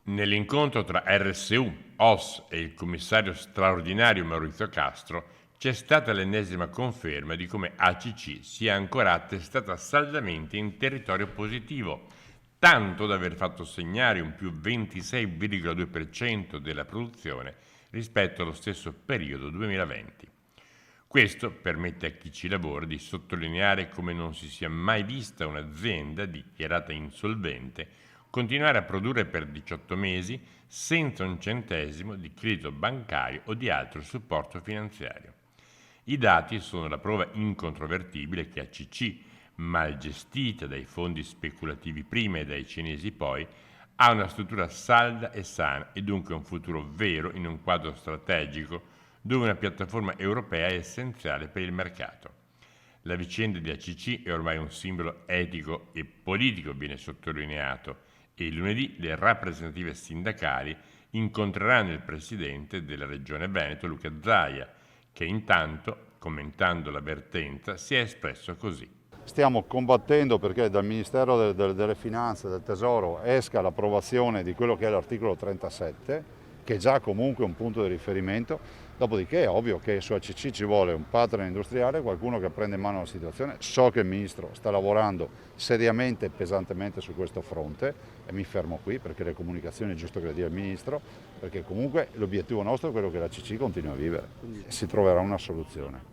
Nell'incontro tra RSU, OS e il commissario straordinario Maurizio Castro c'è stata l'ennesima conferma di come ACC sia ancora attestata saldamente in territorio positivo, tanto da aver fatto segnare un più 26,2% della produzione rispetto allo stesso periodo 2020. Questo permette a chi ci lavora di sottolineare come non si sia mai vista un'azienda dichiarata insolvente continuare a produrre per 18 mesi senza un centesimo di credito bancario o di altro supporto finanziario. I dati sono la prova incontrovertibile che ACC, mal gestita dai fondi speculativi prima e dai cinesi poi, ha una struttura salda e sana e dunque un futuro vero in un quadro strategico dove una piattaforma europea è essenziale per il mercato. La vicenda di ACC è ormai un simbolo etico e politico, viene sottolineato, e lunedì le rappresentative sindacali incontreranno il presidente della regione Veneto, Luca Zaia, che intanto, commentando la vertenza, si è espresso così. Stiamo combattendo perché dal Ministero delle Finanze, del Tesoro, esca l'approvazione di quello che è l'articolo 37, che è già comunque un punto di riferimento. Dopodiché è ovvio che su ACC ci vuole un partner industriale, qualcuno che prende in mano la situazione. So che il Ministro sta lavorando seriamente e pesantemente su questo fronte e mi fermo qui perché le comunicazioni è giusto che le dia il Ministro, perché comunque l'obiettivo nostro è quello che l'ACC continui a vivere. Si troverà una soluzione.